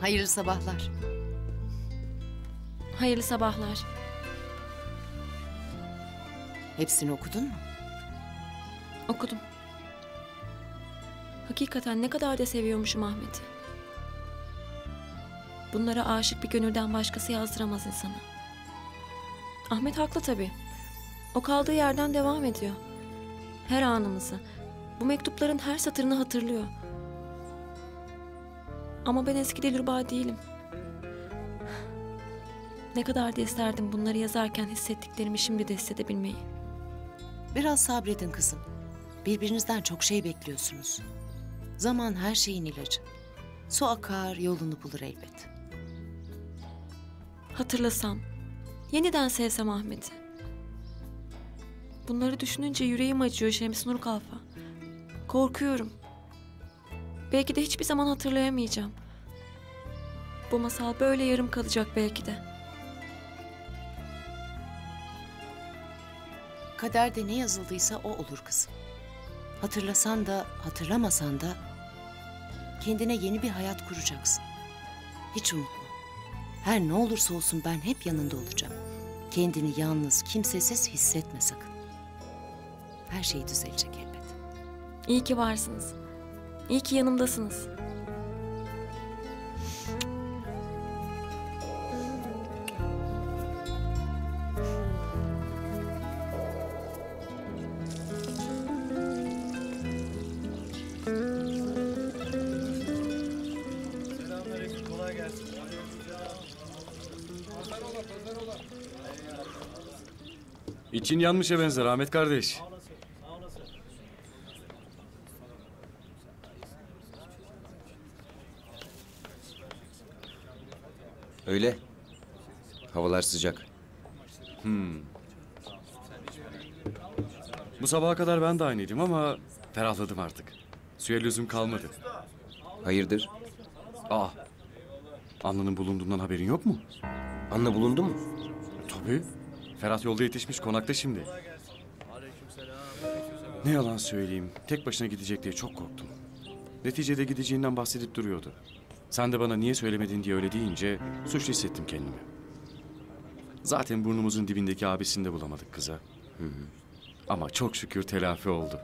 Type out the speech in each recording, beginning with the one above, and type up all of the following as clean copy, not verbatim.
Hayırlı sabahlar. Hayırlı sabahlar. Hepsini okudun mu? Okudum. Hakikaten ne kadar da seviyormuşum Ahmet'i. Bunlara aşık bir gönülden başkası yazdıramaz insana. Ahmet haklı tabii. O kaldığı yerden devam ediyor. Her anımızı, bu mektupların her satırını hatırlıyor. Ama ben eski Dilruba değilim. Ne kadar da isterdim bunları yazarken hissettiklerimi şimdi de hissedebilmeyi. Biraz sabredin kızım. Birbirinizden çok şey bekliyorsunuz. Zaman her şeyin ilacı. Su akar, yolunu bulur elbet. Hatırlasam, yeniden sevsem Ahmet'i. Bunları düşününce yüreğim acıyor Şems-Nur Kalfa. Korkuyorum. Belki de hiçbir zaman hatırlayamayacağım. Bu masal böyle yarım kalacak belki de. Kaderde ne yazıldıysa o olur kızım. Hatırlasan da hatırlamasan da kendine yeni bir hayat kuracaksın. Hiç unutma. Her ne olursa olsun ben hep yanında olacağım. Kendini yalnız, kimsesiz hissetme sakın. Her şey düzelecek elbet. İyi ki varsınız. İyi ki yanımdasınız. İçin yanmışa benzer Ahmet kardeş. Öyle. Havalar sıcak. Bu sabaha kadar ben de aynıydım ama ferahladım artık. Suya lüzum kalmadı. Hayırdır? Anlı'nın bulunduğundan haberin yok mu? Anla bulundu mu? Tabii. Ferhat yolda yetişmiş konakta şimdi. Ne yalan söyleyeyim, tek başına gidecek diye çok korktum. Neticede gideceğinden bahsedip duruyordu. Sen de bana niye söylemedin diye öyle deyince suçlu hissettim kendimi. Zaten burnumuzun dibindeki abisini de bulamadık kıza. Ama çok şükür telafi oldu.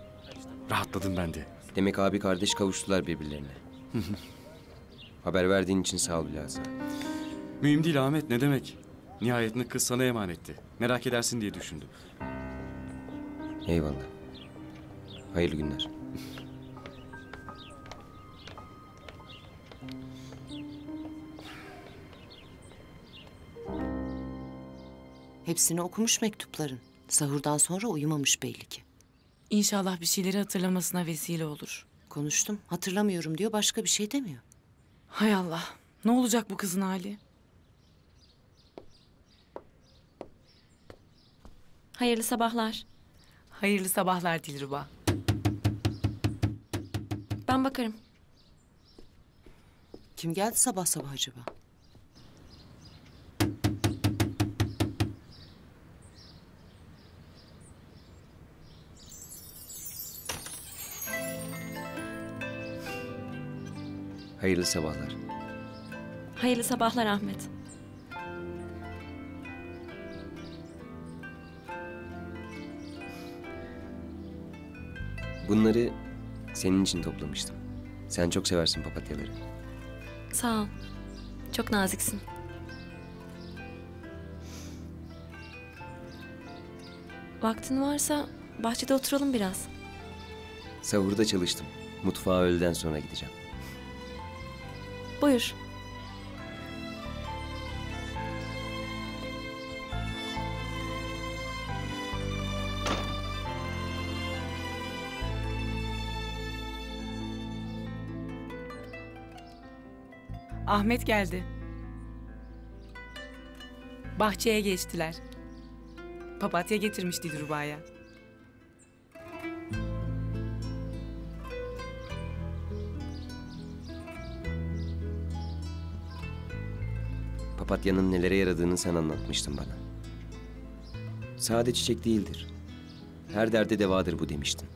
Rahatladım ben de. Demek abi kardeş kavuştular birbirlerine. Haber verdiğin için sağ ol bilhassa. Mühim değil Ahmet, ne demek? Nihayetinde kız sana emanetti. Merak edersin diye düşündüm. Eyvallah. Hayırlı günler. Hepsini okumuş mektupların. Sahurdan sonra uyumamış belli ki. İnşallah bir şeyleri hatırlamasına vesile olur. Konuştum, hatırlamıyorum diyor, başka bir şey demiyor. Hay Allah. Ne olacak bu kızın hali? Hayırlı sabahlar. Hayırlı sabahlar Dilruba. Ben bakarım. Kim geldi sabah sabah acaba? Hayırlı sabahlar. Hayırlı sabahlar Ahmet. Bunları senin için toplamıştım. Sen çok seversin papatyaları. Sağ ol. Çok naziksin. Vaktin varsa bahçede oturalım biraz. Sahurda çalıştım. Mutfağa öğleden sonra gideceğim. Buyur. Ahmet geldi. Bahçeye geçtiler. Papatya getirmiş Dilruba'ya. Papatyanın nelere yaradığını sen anlatmıştın bana. Sade çiçek değildir. Her derde devadır bu demiştin.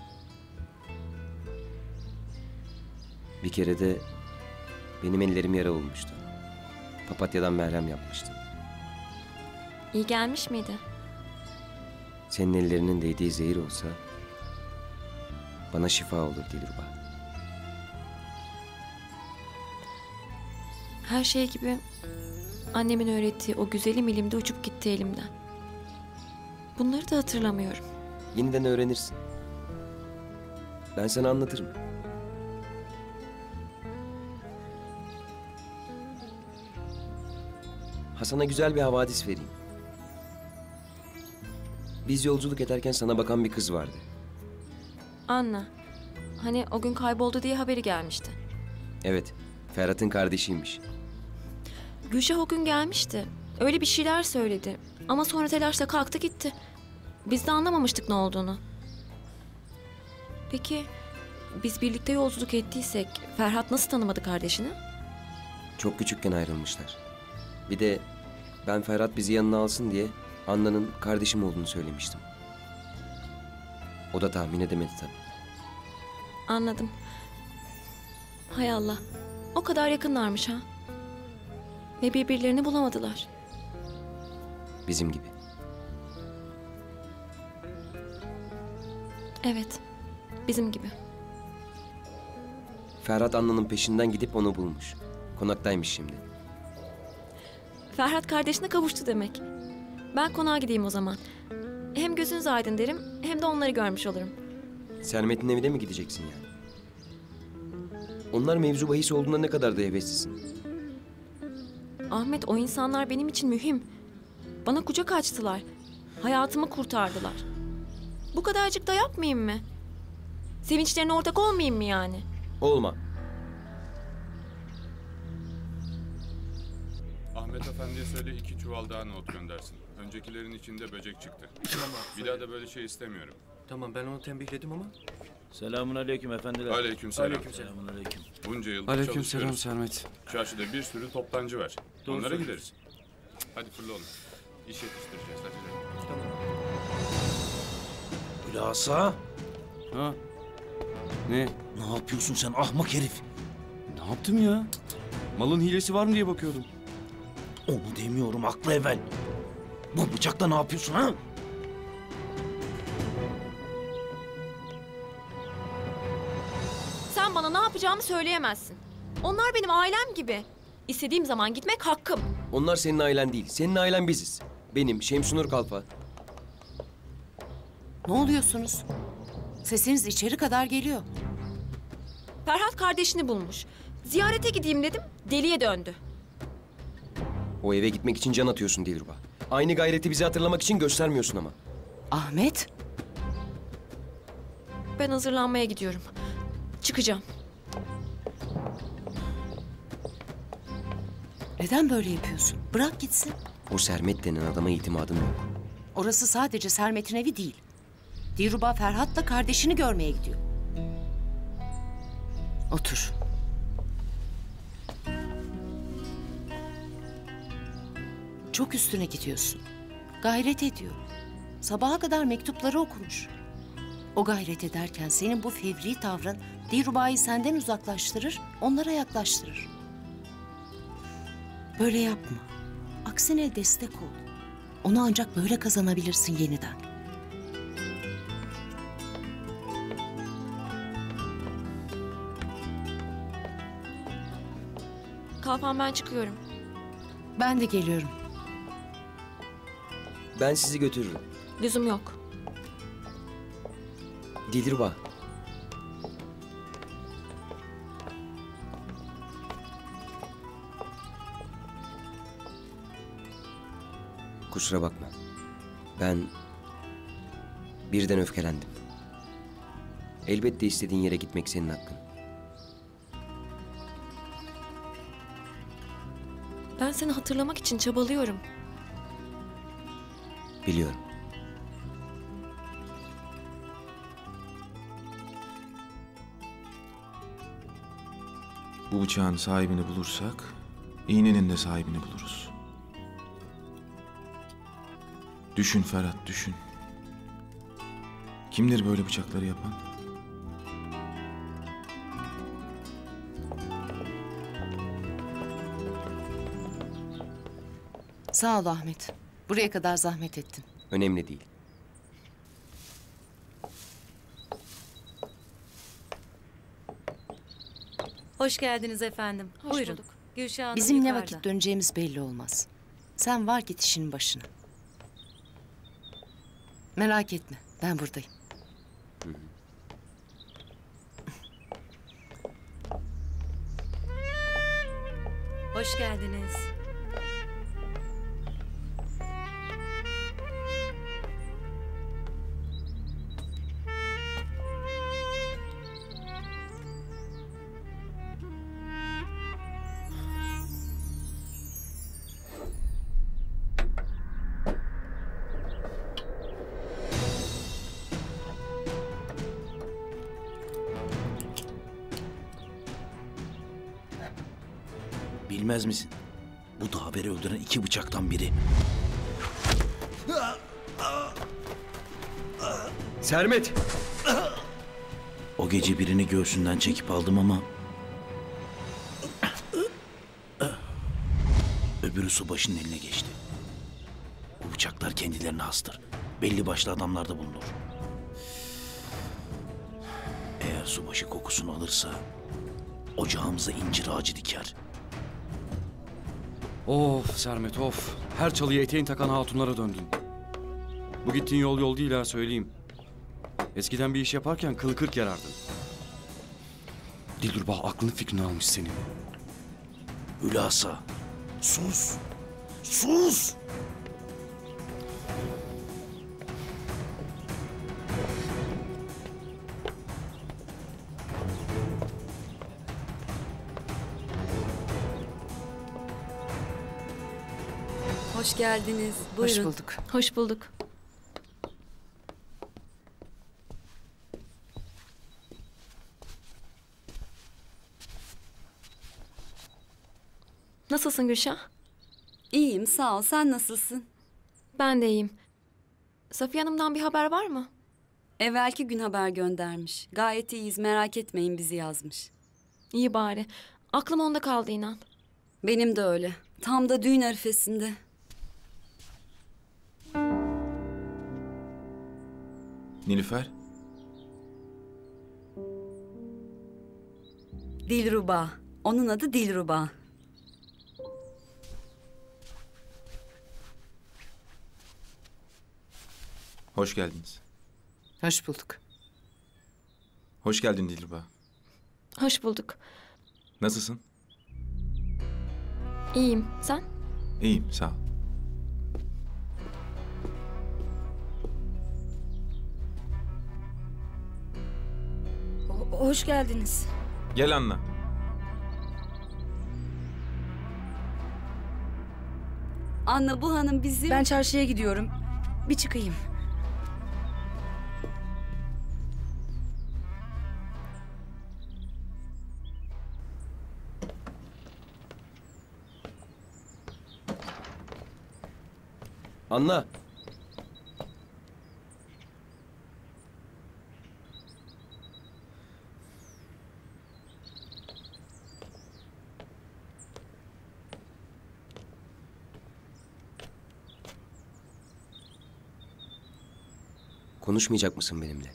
Bir kere de benim ellerim yara olmuştu. Papatyadan merhem yapmıştım. İyi gelmiş miydi? Senin ellerinin değdiği zehir olsa bana şifa olur Dilruba. Her şey gibi annemin öğrettiği o güzelim ilimde uçup gitti elimden. Bunları da hatırlamıyorum. Yeniden öğrenirsin. Ben sana anlatırım. Hasan'a güzel bir havadis vereyim. Biz yolculuk ederken sana bakan bir kız vardı. Anna. Hani o gün kayboldu diye haberi gelmişti. Evet, Ferhat'ın kardeşiymiş. Gülşah o gün gelmişti. Öyle bir şeyler söyledi. Ama sonra telaşla kalktı gitti. Biz de anlamamıştık ne olduğunu. Peki biz birlikte yolculuk ettiysek Ferhat nasıl tanımadı kardeşini? Çok küçükken ayrılmışlar. Bir de ben Ferhat bizi yanına alsın diye Anna'nın kardeşim olduğunu söylemiştim. O da tahmin edemedi tabii. Anladım. Hay Allah. O kadar yakınlarmış ha. Ve birbirlerini bulamadılar. Bizim gibi. Evet. Bizim gibi. Ferhat Anna'nın peşinden gidip onu bulmuş. Konaktaymış şimdi. Ferhat kardeşine kavuştu demek. Ben konağa gideyim o zaman. Hem gözünüz aydın derim hem de onları görmüş olurum. Sermet'in evine mi gideceksin yani? Onlar mevzu bahis olduğunda ne kadar da heveslisin. Ahmet, o insanlar benim için mühim. Bana kucak açtılar. Hayatımı kurtardılar. Bu kadarcık da yapmayayım mı? Sevinçlerine ortak olmayayım mı yani? Olma. Ahmet Efendi'ye söyle 2 çuval daha nohut göndersin. Öncekilerin içinde böcek çıktı. Bir daha da böyle şey istemiyorum. Tamam, ben onu tembihledim ama. Selamun aleyküm efendiler. Aleykümselam. Selamun aleyküm. Bunca yıl Aleykümselam çalışıyoruz. Sermet. Çarşıda bir sürü toptancı var. Doğru Onlara söylüyorsun. gideriz. Hadi fırla onu. İş yetiştireceğiz. Hadi. Hülasa. Ha? Ne? Ne yapıyorsun sen ahmak herif? Ne yaptım ya? Malın hilesi var mı diye bakıyordum. Onu demiyorum aklı evvel. Bu bıçakla ne yapıyorsun ha? Sen bana ne yapacağımı söyleyemezsin. Onlar benim ailem gibi. İstediğim zaman gitmek hakkım. Onlar senin ailen değil. Senin ailen biziz. Benim, Şemsunur Kalfa. Ne oluyorsunuz? Sesiniz içeri kadar geliyor. Ferhat kardeşini bulmuş. Ziyarete gideyim dedim, deliye döndü. O eve gitmek için can atıyorsun Dilruba. Aynı gayreti bizi hatırlamak için göstermiyorsun ama. Ahmet, Ben hazırlanmaya gidiyorum. Çıkacağım. neden böyle yapıyorsun? Bırak gitsin. O Sermet denen adama itimadım yok. Orası sadece Sermet'in evi değil. Dilruba Ferhat'la kardeşini görmeye gidiyor. Otur. Çok üstüne gidiyorsun. Gayret ediyor. Sabaha kadar mektupları okumuş. O gayret ederken senin bu fevri tavrın Dilruba'yı senden uzaklaştırır, onlara yaklaştırır. Böyle yapma. Aksine destek ol. Onu ancak böyle kazanabilirsin yeniden. Kalfam, ben çıkıyorum. Ben de geliyorum. Ben sizi götürürüm. Lüzum yok. Dilruba. Kusura bakma. Ben birden öfkelendim. Elbette istediğin yere gitmek senin hakkın. Ben seni hatırlamak için çabalıyorum. Biliyorum. Bu bıçağın sahibini bulursak, iğnenin de sahibini buluruz. Düşün Ferhat, düşün. Kimdir böyle bıçakları yapan? Sağ ol Ahmet. Buraya kadar zahmet ettin. Önemli değil. Hoş geldiniz efendim. Hoş Buyurun. bulduk. Gülşah Hanım Bizim ne yukarıda. vakit döneceğimiz belli olmaz. Sen var git işinin başına. Merak etme, ben buradayım. Hoş geldiniz. Bilmez misin? Bu da haberi öldüren 2 bıçaktan biri. Sermet! O gece birini göğsünden çekip aldım ama... öbürü subaşının eline geçti. Bu bıçaklar kendilerine hastır. Belli başlı adamlarda bulunur. Eğer subaşı kokusunu alırsa... ocağımıza incir ağacı diker. Of Sermet of. Her çalıya eteğin takan hatunlara döndün. Bu gittiğin yol değil ha söyleyeyim. Eskiden bir iş yaparken kılı kırk yarardın. Dilruba aklını fikrini almış senin. Hülasa. Sus! Sus! Hoş geldiniz. Buyurun. Hoş bulduk. Hoş bulduk. Nasılsın Gülşah? İyiyim, sağ ol. Sen nasılsın? Ben de iyiyim. Safiye Hanım'dan bir haber var mı? Evvelki gün haber göndermiş. Gayet iyiyiz, merak etmeyin bizi yazmış. İyi bari. Aklım onda kaldı inan. Benim de öyle. Tam da düğün arifesinde. Nilüfer, Dilruba. Onun adı Dilruba. hoş geldiniz. Hoş bulduk. Hoş geldin Dilruba. Hoş bulduk. Nasılsın? İyiyim. Sen? İyiyim, sağ ol. Hoş geldiniz. Gel Anna. Anna, bu hanım bizim... Ben çarşıya gidiyorum. Bir çıkayım. Anla. Konuşmayacak mısın benimle?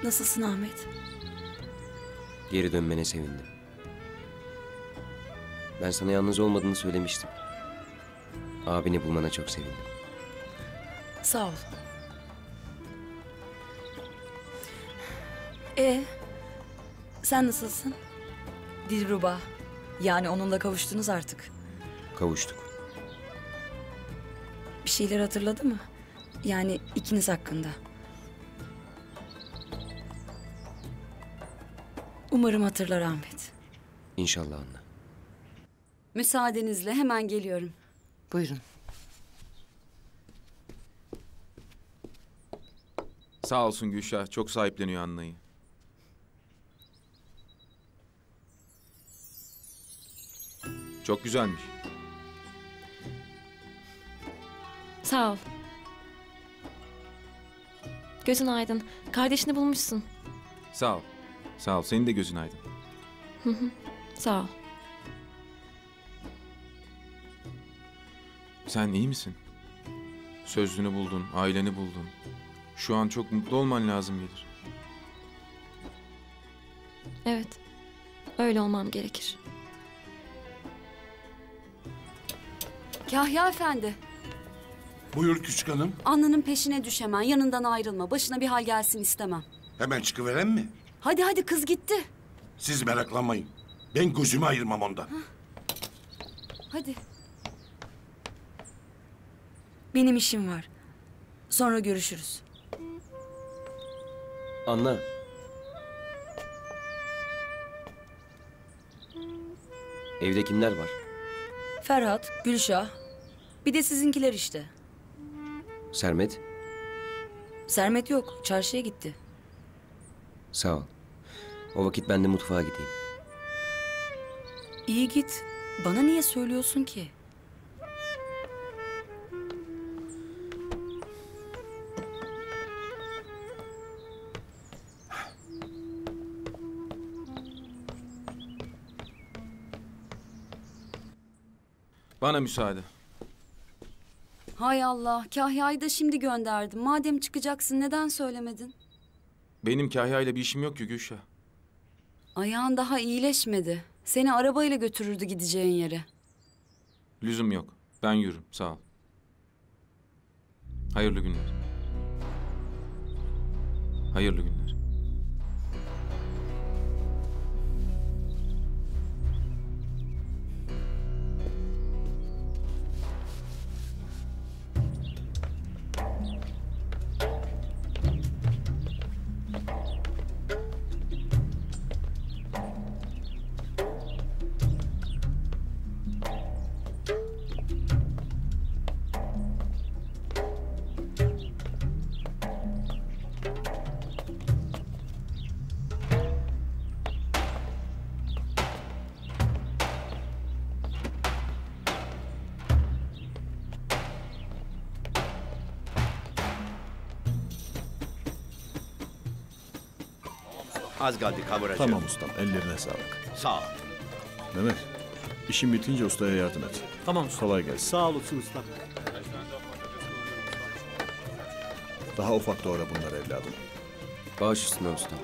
Nasılsın Ahmet? Geri dönmene sevindim. Ben sana yalnız olmadığını söylemiştim. Abini bulmana çok sevindim. Sağ ol. Sen nasılsın? Dilruba. Yani onunla kavuştunuz artık. Kavuştuk. Bir şeyler hatırladı mı? Yani ikiniz hakkında. Umarım hatırlar Ahmet. İnşallah Anna. Müsaadenizle hemen geliyorum. Buyurun. Sağ olsun Gülşah, çok sahipleniyor Anna'yı. Çok güzelmiş. Sağ ol. Gözün aydın. Kardeşini bulmuşsun. Sağ ol. Sağ ol, senin de gözün aydın. Sağ ol. Sen iyi misin? Sözlünü buldun, aileni buldun. Şu an çok mutlu olman lazım gelir. Evet. Öyle olmam gerekir. Kahya Efendi, Buyur küçük hanım. Anna'nın peşine düş hemen. Yanından ayrılma. Başına bir hal gelsin istemem. Hemen çıkıveren mi? Hadi hadi, kız gitti. Siz meraklanmayın. Ben gözümü ayırmam ondan. Hadi. Benim işim var. Sonra görüşürüz. Anna. Evde kimler var? Ferhat, Gülşah. Bir de sizinkiler işte. Sermet. Sermet yok. Çarşıya gitti. Sağ ol. O vakit ben de mutfağa gideyim. İyi git. Bana niye söylüyorsun ki? Bana müsaade. Hay Allah, Kahya'yı da şimdi gönderdim. Madem çıkacaksın neden söylemedin? Benim Kahya'yla bir işim yok ki Gülşah. Ayağın daha iyileşmedi. Seni arabayla götürürdü gideceğin yere. Lüzum yok. Ben yürürüm, sağ ol. Hayırlı günler. Hayırlı günler. Az kaldı kavuracağım. Tamam ustam, ellerine sağlık. Sağ ol. Mehmet, işin bitince ustaya yardım et. Tamam usta. Kolay gelsin. Sağ olasın usta. Daha ufak doğra bunlar evladım. Baş üstüne ustam.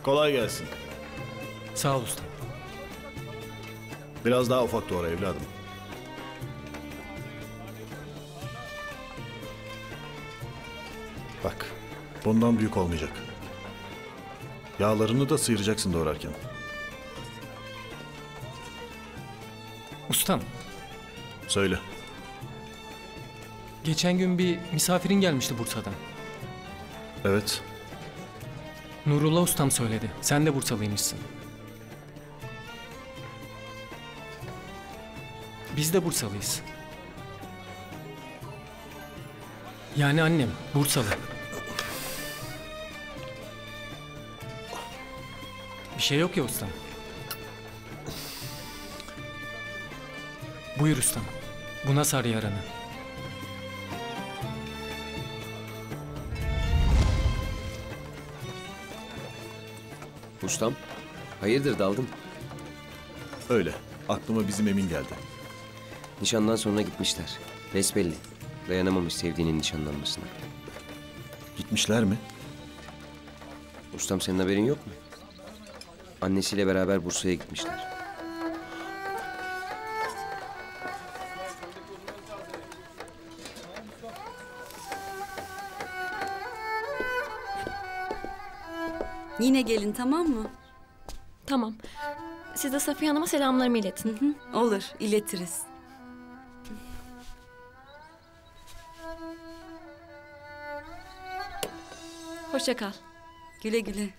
Kolay gelsin. Sağ ol usta. Biraz daha ufak doğra evladım. Bak, bundan büyük olmayacak. Yağlarını da sıyıracaksın doğrarken. Ustam, Söyle. geçen gün bir misafirin gelmişti Bursa'dan. Evet. Nurullah ustam söyledi. Sen de Bursalıymışsın. Biz de Bursalıyız. Yani annem Bursalı. Bir şey yok ya ustam. Buyur ustam. Buna sar yaranı. Ustam, hayırdır daldın? Öyle. Aklıma bizim Emin geldi. Nişandan sonra gitmişler. Besbelli. Dayanamamış sevdiğinin nişanlanmasına. Gitmişler mi? Ustam senin haberin yok mu? Annesiyle beraber Bursa'ya gitmişler. Yine gelin, tamam mı? Tamam. Siz de Safiye Hanım'a selamlarımı iletin. Olur, iletiriz. Hoşça kal. Güle güle.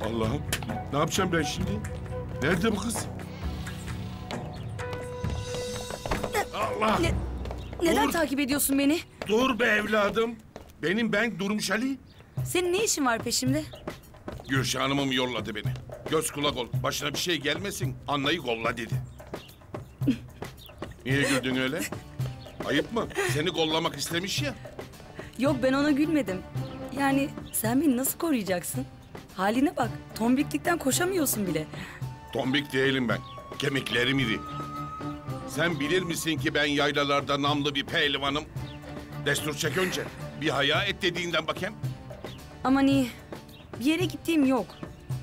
Allah'ım, ne yapacağım ben şimdi? Nerede bu kız? Allah! Neden Dur! takip ediyorsun beni? Dur be evladım. Ben Durmuş Ali. Senin ne işin var peşimde? Gülşah Hanım'ım yolladı beni. Göz kulak ol, başına bir şey gelmesin. Anna'yı kolla dedi. Niye güldün öyle? Ayıp mı? Seni kollamak istemiş ya. Yok, ben ona gülmedim. Yani sen beni nasıl koruyacaksın? Haline bak, tombiklikten koşamıyorsun bile. Tombik değilim ben. Kemiklerim iri. Sen bilir misin ki ben yaylalarda namlı bir pehlivanım? Destur çek önce. Bir haya et dediğinden bakayım. Aman iyi. Bir yere gittiğim yok.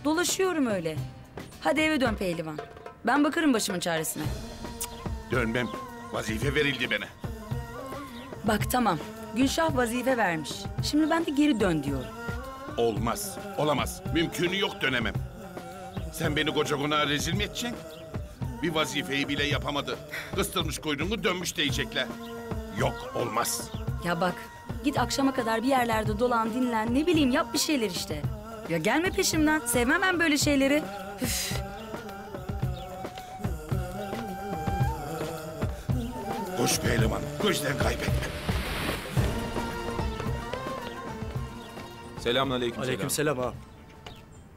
Dolaşıyorum öyle. Hadi eve dön pehlivan. Ben bakarım başımın çaresine. Dönmem. Vazife verildi bana. Bak tamam. Gülşah vazife vermiş. Şimdi ben de geri dön diyorum. Olmaz. Olamaz. Mümkünü yok, dönemem. Sen beni koca konağa rezil mi edeceksin? Bir vazifeyi bile yapamadı. Kıstırmış kuyruğunu dönmüş diyecekler. Yok, olmaz. Ya bak, git akşama kadar bir yerlerde dolan, dinlen, ne bileyim yap bir şeyler işte. Ya gelme peşimden, sevmem ben böyle şeyleri. Üf. Koş pehlivan, gözden kaybetme. Selamünaleyküm. Aleykümselam ağam.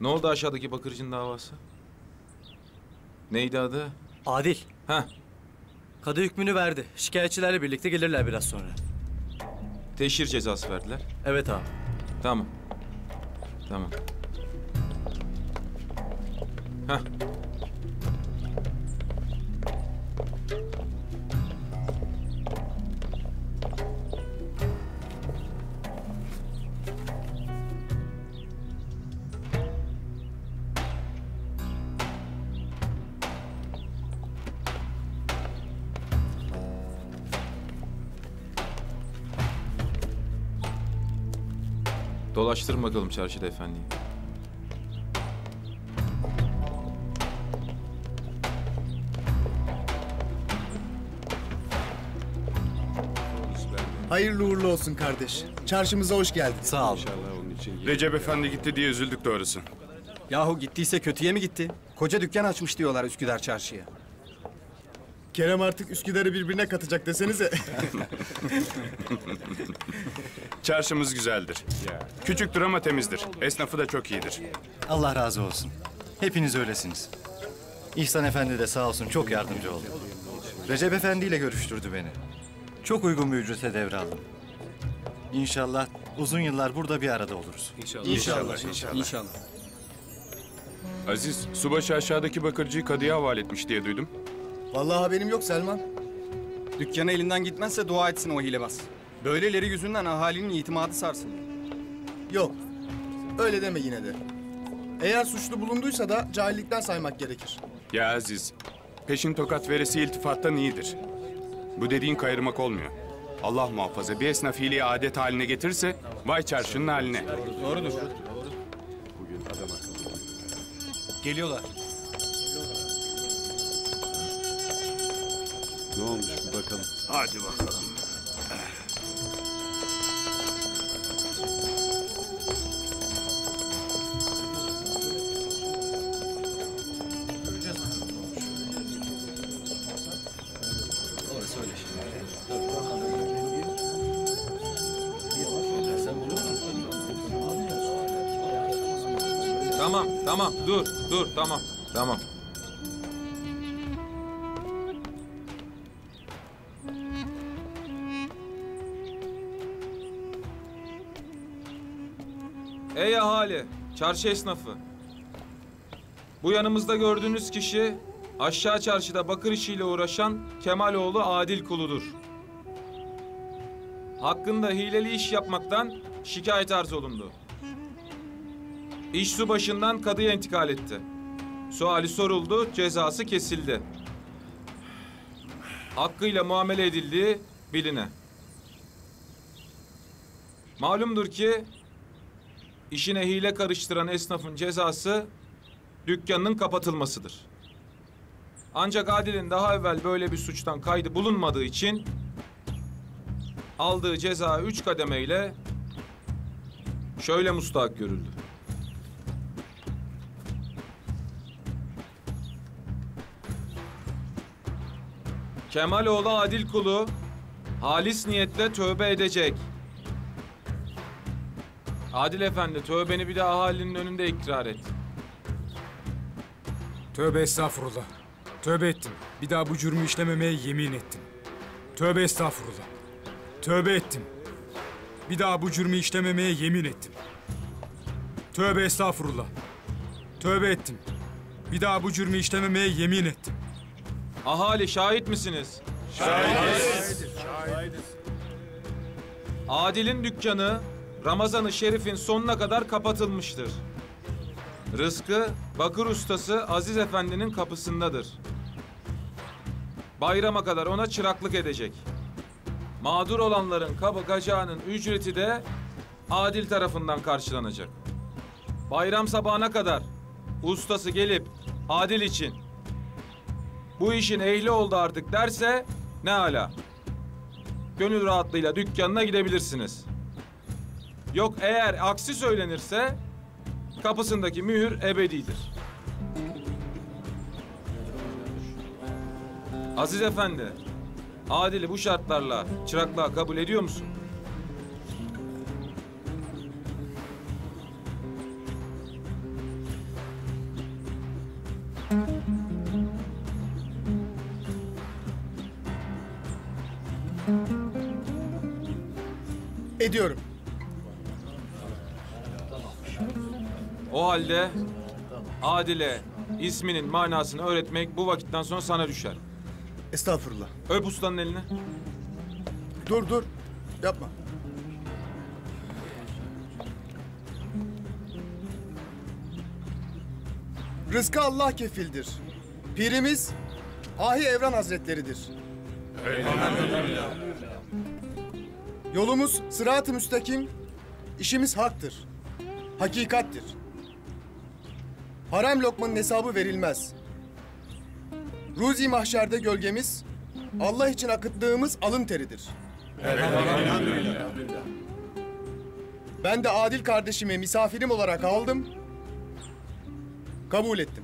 Ne oldu aşağıdaki bakırcının davası? Neydi adı? Adil. Ha, Kadı hükmünü verdi. Şikayetçilerle birlikte gelirler biraz sonra. teşhir cezası verdiler. Evet ağam. Tamam. Tamam. Ha. Dolaştırın bakalım çarşıda efendiyi. Hayırlı uğurlu olsun kardeş. Çarşımıza hoş geldin. Sağ ol. Recep Efendi gitti diye üzüldük doğrusu. Yahu gittiyse kötüye mi gitti? Koca dükkan açmış diyorlar Üsküdar çarşıya. Kerem artık Üsküdar'ı birbirine katacak desenize. Çarşımız güzeldir. Küçüktür ama temizdir. Esnafı da çok iyidir. Allah razı olsun. Hepiniz öylesiniz. İhsan Efendi de sağ olsun çok yardımcı oldu. Recep Efendi ile görüştürdü beni. Çok uygun bir ücrete devraldım. İnşallah uzun yıllar burada bir arada oluruz. İnşallah. Aziz, subaşı aşağıdaki bakırcıyı kadıya havale etmiş diye duydum. Vallahi haberim yok Selman. Dükkanı elinden gitmezse dua etsin o hilebaz. Böyleleri yüzünden ahalinin itimadı sarsılıyor. Yok. Öyle deme yine de. Eğer suçlu bulunduysa da cahillikten saymak gerekir. Ya Aziz, peşin tokat veresi iltifattan iyidir. Bu dediğin kayırmak olmuyor. Allah muhafaza bir esnaf iyiliği adet haline getirirse vay çarşının haline. Doğrudur. Geliyorlar. Ne olmuş bir bakalım. Hadi bakalım. Tamam, dur, tamam. Ey ahali, çarşı esnafı. Bu yanımızda gördüğünüz kişi aşağı çarşıda bakır işiyle uğraşan Kemaloğlu Adil Kulu'dur. Hakkında hileli iş yapmaktan şikayet arz olundu. İş su başından kadıya intikal etti. Suali soruldu, cezası kesildi. Hakkıyla muamele edildiği biline. Malumdur ki işine hile karıştıran esnafın cezası dükkanının kapatılmasıdır. Ancak Adil'in daha evvel böyle bir suçtan kaydı bulunmadığı için aldığı ceza 3 kademeyle şöyle mustahak görüldü. Kemaloğlu Adil Kulu halis niyetle tövbe edecek. Adil Efendi, tövbeni bir de ahalinin önünde ikrar et. Tövbe estağfurullah. Tövbe ettim. Bir daha bu cürmü işlememeye yemin ettim. Tövbe estağfurullah. Tövbe ettim. Bir daha bu cürmü işlememeye yemin ettim. Tövbe estağfurullah. Tövbe ettim. Bir daha bu cürmü işlememeye yemin ettim. Ahali şahit misiniz? Şahidiz. Adil'in dükkanı Ramazan-ı Şerif'in sonuna kadar kapatılmıştır. Rızkı bakır ustası Aziz Efendi'nin kapısındadır. Bayrama kadar ona çıraklık edecek. Mağdur olanların kabı gacağının ücreti de Adil tarafından karşılanacak. Bayram sabahına kadar ustası gelip Adil için bu işin ehli oldu artık derse ne âlâ. Gönül rahatlığıyla dükkanına gidebilirsiniz. Yok eğer aksi söylenirse kapısındaki mühür ebedidir. Aziz Efendi, Adil'i bu şartlarla çıraklığa kabul ediyor musun? Ediyorum. O halde Adil'e isminin manasını öğretmek bu vakitten sonra sana düşer. Estağfurullah. Öp ustanın elini. Dur. Yapma. Rızkı Allah kefildir. Pirimiz Ahi Evran Hazretleridir. Yolumuz sırat-ı müstakim, İşimiz haktır. Hakikattir. Haram lokmanın hesabı verilmez. Ruzi mahşerde gölgemiz, Allah için akıttığımız alın teridir. Ben de Adil kardeşimi misafirim olarak aldım, kabul ettim.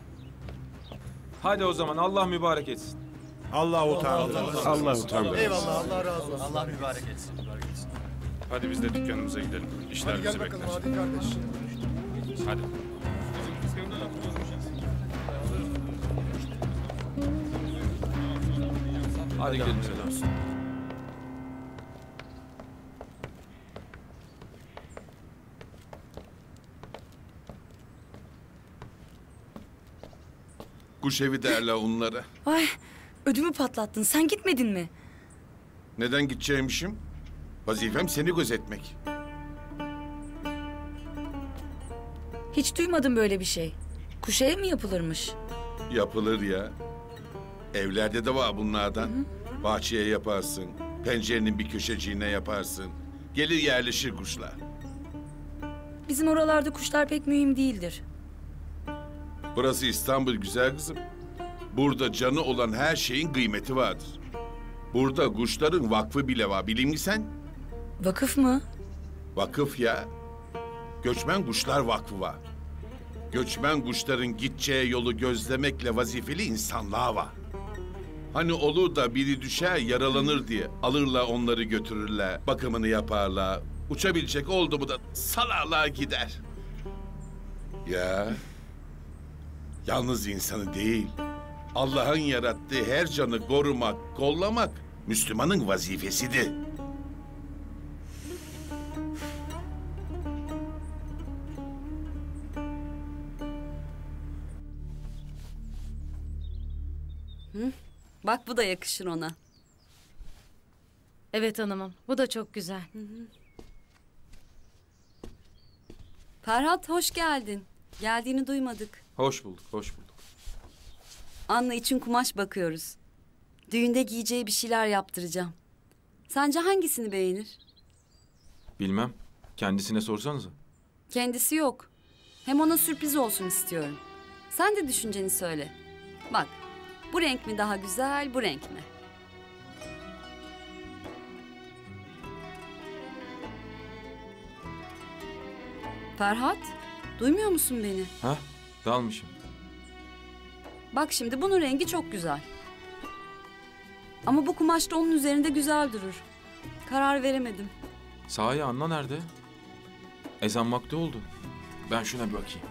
Hadi o zaman Allah mübarek etsin. Allah utandırmasın. Allah utandırmasın. Eyvallah, Allah razı olsun. Allah mübarek etsin. Hadi biz de dükkanımıza gidelim. İşler Hadi bizi gel bekler. bakalım Adil kardeş. Hadi. Hadi gidelim selam. Kuş evi derler onlara. Ay ödümü patlattın. Sen gitmedin mi? Neden gideceğimişim? Vazifem seni gözetmek. Hiç duymadım böyle bir şey. Kuşa ev mi yapılırmış? Yapılır ya. Evlerde de var bunlardan. Bahçeye yaparsın. Pencerenin bir köşeciğine yaparsın. Gelir yerleşir kuşlar. Bizim oralarda kuşlar pek mühim değildir. Burası İstanbul güzel kızım. Burada canı olan her şeyin kıymeti vardır. Burada kuşların vakfı bile var. Bilin mi sen? Vakıf mı? Vakıf ya. Göçmen Kuşlar Vakfı var. Göçmen kuşların gideceği yolu gözlemekle vazifeli insanlığa var. Hani olur da biri düşer yaralanır diye alırlar onları götürürler, bakımını yaparlar. Uçabilecek oldu mu da salarlar gider. Ya, yalnız insanı değil, Allah'ın yarattığı her canı korumak, kollamak Müslümanın vazifesidir. Hı? Bak bu da yakışır ona. Evet hanımım. Bu da çok güzel. Ferhat hoş geldin. Geldiğini duymadık. Hoş bulduk, hoş bulduk. Anna için kumaş bakıyoruz. Düğünde giyeceği bir şeyler yaptıracağım. Sence hangisini beğenir? Bilmem. Kendisine sorsanıza. Kendisi yok. Hem ona sürpriz olsun istiyorum. Sen de düşünceni söyle. Bak, bu renk mi daha güzel, bu renk mi? Ferhat, duymuyor musun beni? Ha? Dalmışım. Bak şimdi bunun rengi çok güzel. Ama bu kumaş da onun üzerinde güzel durur. Karar veremedim. Sahi Anna nerede? Ezan vakti oldu. Ben şuna bir bakayım.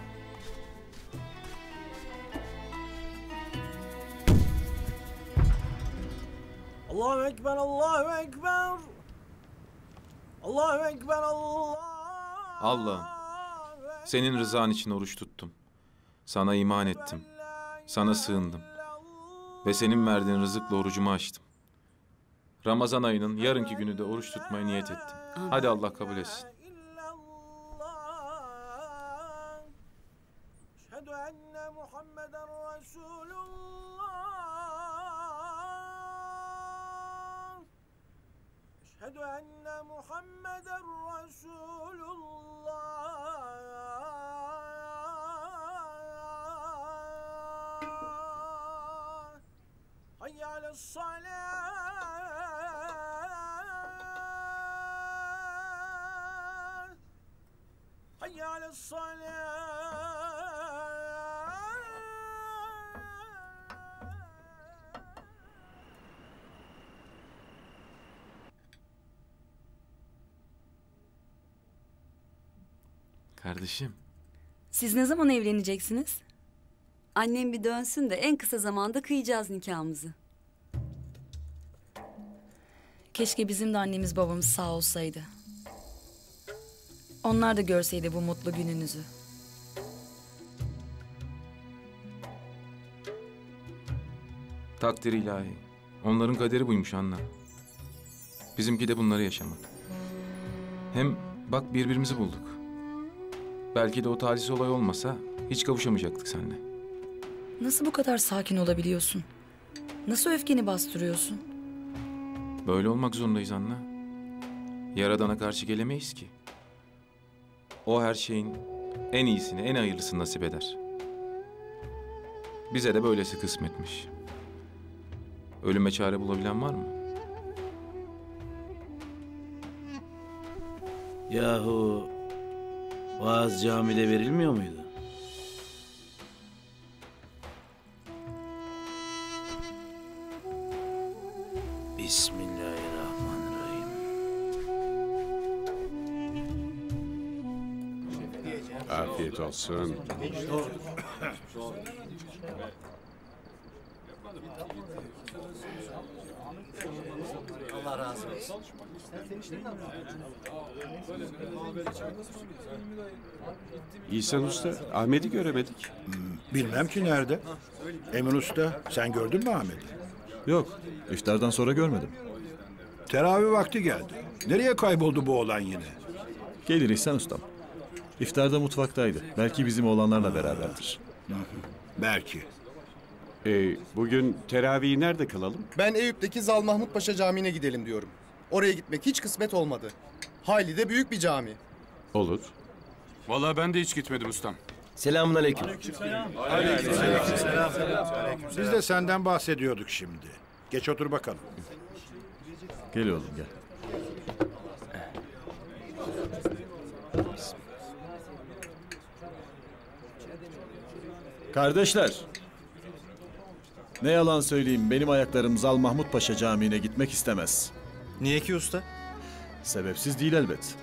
Allahu Ekber, Allahu Ekber. Allahu Ekber, Allah. Allah'ım, senin rızan için oruç tuttum. Sana iman ettim. Sana sığındım. Ve senin verdiğin rızıkla orucumu açtım. Ramazan ayının yarınki günü de oruç tutmaya niyet ettim. Hadi Allah kabul etsin. Eşhedü enne Muhammeden Resulullah. Eşhedü enne Muhammeden Resulullah. Hayy ale's-salâh. Hayy ale's-salâh. Kardeşim. Siz ne zaman evleneceksiniz? Annem bir dönsün de en kısa zamanda kıyacağız nikahımızı. Keşke bizim de annemiz babamız sağ olsaydı. Onlar da görseydi bu mutlu gününüzü. Takdir ilahi. Onların kaderi buymuş Anna. Bizimki de bunları yaşamak. Hem bak birbirimizi bulduk. Belki de o talihsiz olay olmasa hiç kavuşamayacaktık seninle. Nasıl bu kadar sakin olabiliyorsun? Nasıl öfkeni bastırıyorsun? Böyle olmak zorundayız Anna. Yaradana karşı gelemeyiz ki. O her şeyin en iyisini, en hayırlısını nasip eder. Bize de böylesi kısmetmiş. Ölüme çare bulabilen var mı? Yahu vaaz camide verilmiyor muydu? Bismillahirrahmanirrahim. Afiyet olsun. Allah razı olsun. İhsan Usta, Ahmet'i göremedik. Bilmem ki nerede. Emin Usta, sen gördün mü Ahmet'i? Yok, iftardan sonra görmedim. Teravih vakti geldi. Nereye kayboldu bu oğlan yine? Gelir İhsan Ustam. İftarda mutfaktaydı. Belki bizim oğlanlarla beraberdir. Belki. Bugün teravihi nerede kılalım? Ben Eyüp'teki Zal Mahmut Paşa Camii'ne gidelim diyorum. Oraya gitmek hiç kısmet olmadı. Hayli de büyük bir cami. Olur. Vallahi ben de hiç gitmedim ustam. Selamun aleyküm. Biz de senden bahsediyorduk şimdi. Geç otur bakalım. Gel oğlum gel. Kardeşler. Ne yalan söyleyeyim, benim ayaklarım Zal Mahmut Paşa Camii'ne gitmek istemez. Niye ki usta? Sebepsiz değil elbet.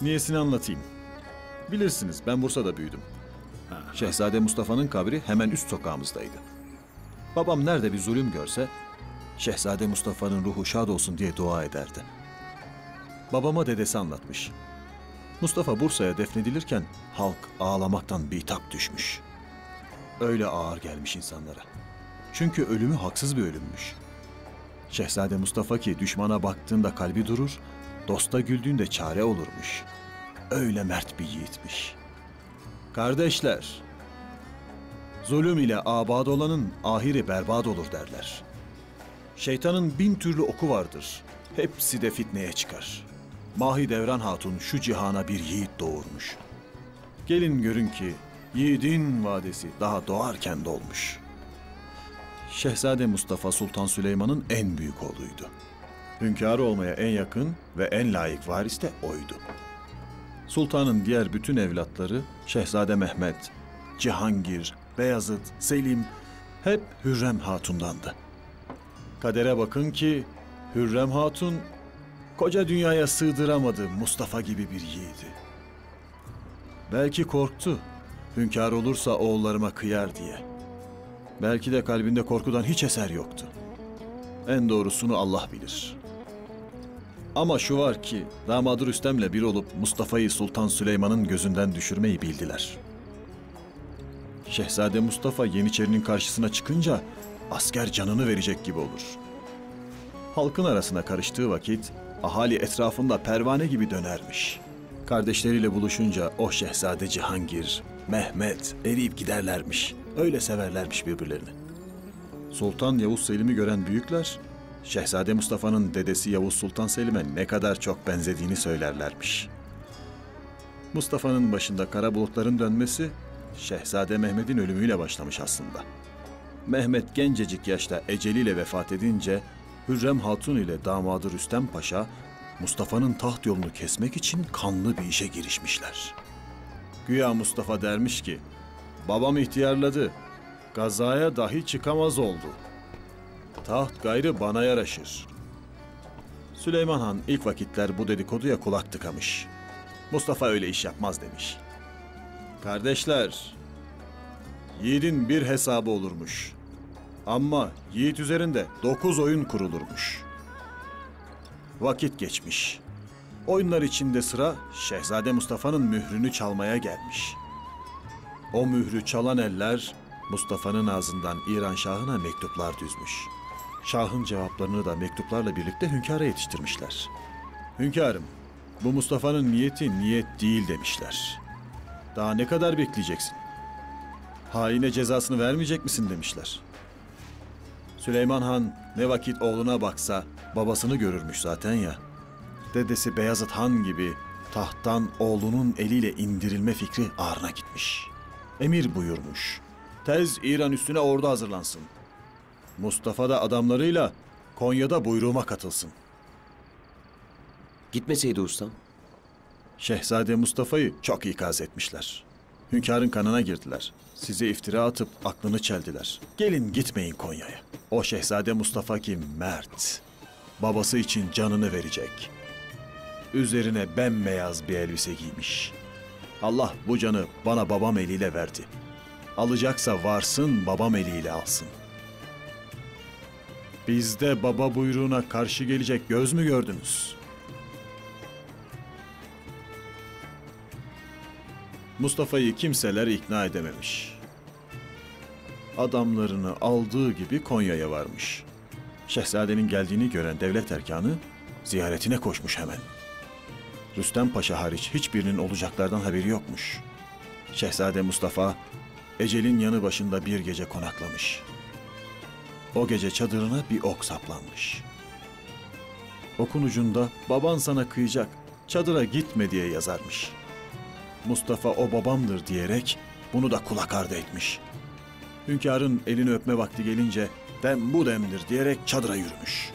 Niyesini anlatayım. Bilirsiniz, ben Bursa'da büyüdüm. Şehzade Mustafa'nın kabri hemen üst sokağımızdaydı. Babam nerede bir zulüm görse, Şehzade Mustafa'nın ruhu şad olsun diye dua ederdi. Babama dedesi anlatmış. Mustafa Bursa'ya defnedilirken halk ağlamaktan bitap düşmüş. Öyle ağır gelmiş insanlara. Çünkü ölümü haksız bir ölümmüş. Şehzade Mustafa ki düşmana baktığında kalbi durur, dosta güldüğünde çare olurmuş. Öyle mert bir yiğitmiş. Kardeşler, zulüm ile abad olanın ahiri berbat olur derler. Şeytanın 1000 türlü oku vardır. Hepsi de fitneye çıkar. Mahidevran Hatun şu cihana bir yiğit doğurmuş. Gelin görün ki yiğidin vadesi daha doğarken dolmuş. Şehzade Mustafa Sultan Süleyman'ın en büyük oğluydu. Hünkârı olmaya en yakın ve en layık varis de oydu. Sultanın diğer bütün evlatları Şehzade Mehmet, Cihangir, Beyazıt, Selim hep Hürrem Hatun'dandı. Kadere bakın ki Hürrem Hatun koca dünyaya sığdıramadı Mustafa gibi bir yiğidi. Belki korktu, hünkâr olursa oğullarıma kıyar diye. Belki de kalbinde korkudan hiç eser yoktu. En doğrusunu Allah bilir. Ama şu var ki damadı Rüstem'le bir olup Mustafa'yı Sultan Süleyman'ın gözünden düşürmeyi bildiler. Şehzade Mustafa Yeniçerinin karşısına çıkınca asker canını verecek gibi olur. Halkın arasına karıştığı vakit ahali etrafında pervane gibi dönermiş. Kardeşleriyle buluşunca o Şehzade Cihangir, Mehmet eriyip giderlermiş. Öyle severlermiş birbirlerini. Sultan Yavuz Selim'i gören büyükler, Şehzade Mustafa'nın dedesi Yavuz Sultan Selim'e ne kadar çok benzediğini söylerlermiş. Mustafa'nın başında kara bulutların dönmesi, Şehzade Mehmet'in ölümüyle başlamış aslında. Mehmet gencecik yaşta eceliyle vefat edince, Hürrem Hatun ile damadı Rüstem Paşa, Mustafa'nın taht yolunu kesmek için kanlı bir işe girişmişler. Güya Mustafa dermiş ki, babam ihtiyarladı, gazaya dahi çıkamaz oldu. Taht gayrı bana yaraşır. Süleyman Han ilk vakitler bu dedikoduya kulak tıkamış. Mustafa öyle iş yapmaz demiş. Kardeşler, yiğidin bir hesabı olurmuş. Ama yiğit üzerinde 9 oyun kurulurmuş. Vakit geçmiş. Oyunlar içinde sıra Şehzade Mustafa'nın mührünü çalmaya gelmiş. O mührü çalan eller Mustafa'nın ağzından İran Şahı'na mektuplar düzmüş. Şah'ın cevaplarını da mektuplarla birlikte hünkâra yetiştirmişler. Hünkârım, bu Mustafa'nın niyeti niyet değil demişler. Daha ne kadar bekleyeceksin? Haine cezasını vermeyecek misin demişler. Süleyman Han ne vakit oğluna baksa babasını görürmüş zaten ya. Dedesi Beyazıt Han gibi tahttan oğlunun eliyle indirilme fikri ağrına gitmiş. Emir buyurmuş. Tez İran üstüne ordu hazırlansın. Mustafa da adamlarıyla Konya'da buyruğuma katılsın. Gitmeseydi ustam. Şehzade Mustafa'yı çok ikaz etmişler. Hünkârın kanına girdiler. Size iftira atıp aklını çeldiler. Gelin gitmeyin Konya'ya. O Şehzade Mustafa ki mert. Babası için canını verecek. Üzerine bembeyaz bir elbise giymiş. Allah bu canı bana babam eliyle verdi. Alacaksa varsın babam eliyle alsın. Bizde baba buyruğuna karşı gelecek göz mü gördünüz? Mustafa'yı kimseler ikna edememiş. Adamlarını aldığı gibi Konya'ya varmış. Şehzadenin geldiğini gören devlet erkanı ziyaretine koşmuş hemen. Rüstem Paşa hariç hiçbirinin olacaklardan haberi yokmuş. Şehzade Mustafa ecelin yanı başında bir gece konaklamış. O gece çadırına bir ok saplanmış. Okun ucunda baban sana kıyacak, çadıra gitme diye yazarmış. Mustafa o babamdır diyerek bunu da kulak ardı etmiş. Hünkârın elini öpme vakti gelince dem bu demdir diyerek çadıra yürümüş.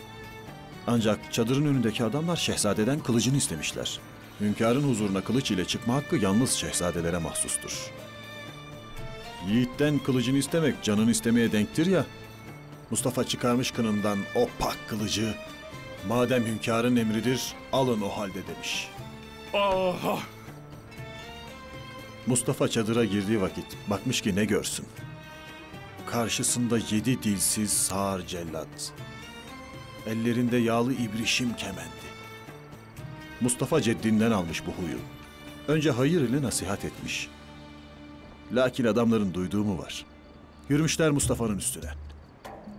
Ancak çadırın önündeki adamlar şehzadeden kılıcını istemişler. Hünkârın huzuruna kılıç ile çıkma hakkı yalnız şehzadelere mahsustur. Yiğitten kılıcını istemek canını istemeye denktir ya. Mustafa çıkarmış kınından o pak kılıcı, madem hünkârın emridir alın o halde demiş. Aha! Mustafa çadıra girdiği vakit bakmış ki ne görsün. Karşısında 7 dilsiz sağır cellat. Ellerinde yağlı ibrişim kemendi. Mustafa ceddinden almış bu huyu. Önce hayır ile nasihat etmiş. Lakin adamların duyduğu mu var? Yürümüşler Mustafa'nın üstüne.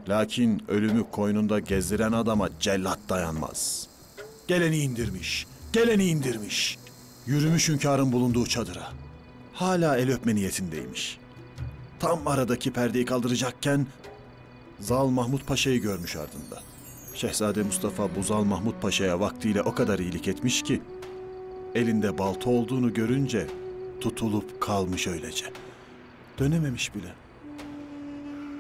Lakin ölümü koynunda gezdiren adama cellat dayanmaz. Geleni indirmiş, geleni indirmiş. Yürümüş hünkârın bulunduğu çadıra. Hala el öpme niyetindeymiş. Tam aradaki perdeyi kaldıracakken Zal Mahmut Paşa'yı görmüş ardında. Şehzade Mustafa bu Zal Mahmut Paşa'ya vaktiyle o kadar iyilik etmiş ki elinde balta olduğunu görünce tutulup kalmış öylece. Dönememiş bile.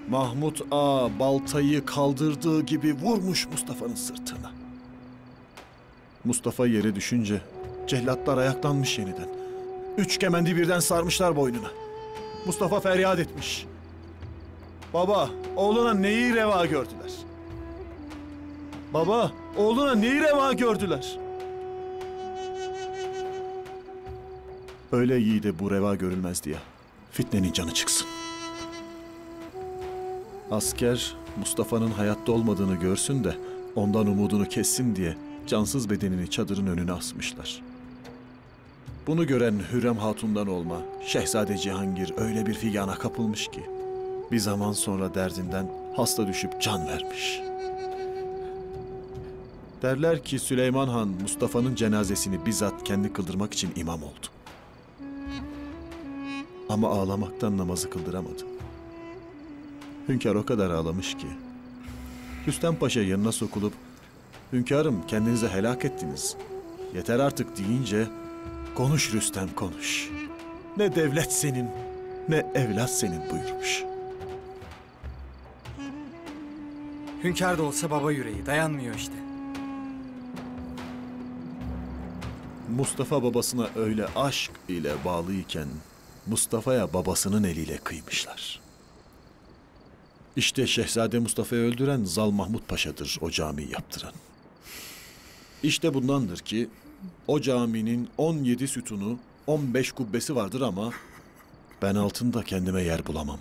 Mahmut Ağa baltayı kaldırdığı gibi vurmuş Mustafa'nın sırtına. Mustafa yere düşünce cellatlar ayaklanmış yeniden. 3 kemendi birden sarmışlar boynuna. Mustafa feryat etmiş. Baba, oğluna neyi reva gördüler? Baba, oğluna neyi reva gördüler? Öyle yiğide bu reva görülmez diye. Fitnenin canı çıksın. Asker Mustafa'nın hayatta olmadığını görsün de ondan umudunu kessin diye cansız bedenini çadırın önüne asmışlar. Bunu gören Hürrem Hatun'dan olma Şehzade Cihangir öyle bir figana kapılmış ki bir zaman sonra derdinden hasta düşüp can vermiş. Derler ki Süleyman Han Mustafa'nın cenazesini bizzat kendi kıldırmak için imam oldu. Ama ağlamaktan namazı kıldıramadı. Hünkâr o kadar ağlamış ki Rüstem Paşa yanına sokulup "Hünkârım kendinizi helak ettiniz. Yeter artık" deyince "Konuş Rüstem konuş. Ne devlet senin ne evlat senin" buyurmuş. Hünkâr da olsa baba yüreği dayanmıyor işte. Mustafa babasına öyle aşk ile bağlıyken Mustafa'ya babasının eliyle kıymışlar. İşte Şehzade Mustafa'yı öldüren Zal Mahmut Paşa'dır o camiyi yaptıran. İşte bundandır ki o caminin 17 sütunu, 15 kubbesi vardır ama ben altında kendime yer bulamam.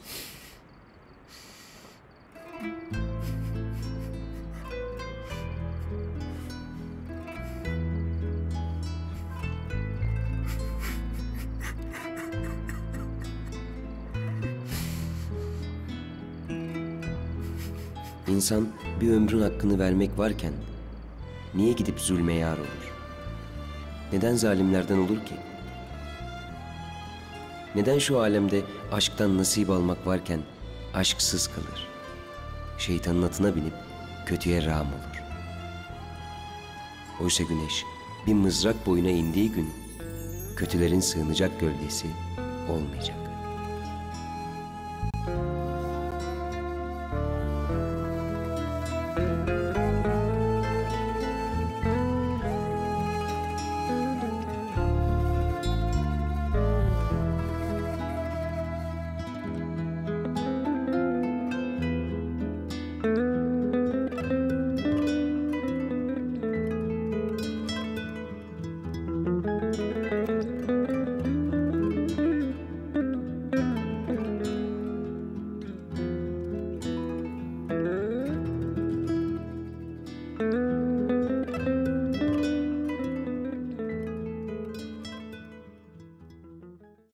İnsan bir ömrün hakkını vermek varken niye gidip zulme yar olur? Neden zalimlerden olur ki? Neden şu alemde aşktan nasip almak varken aşksız kalır? Şeytanın atına binip kötüye rağm olur. Oysa güneş bir mızrak boyuna indiği gün kötülerin sığınacak gölgesi olmayacak.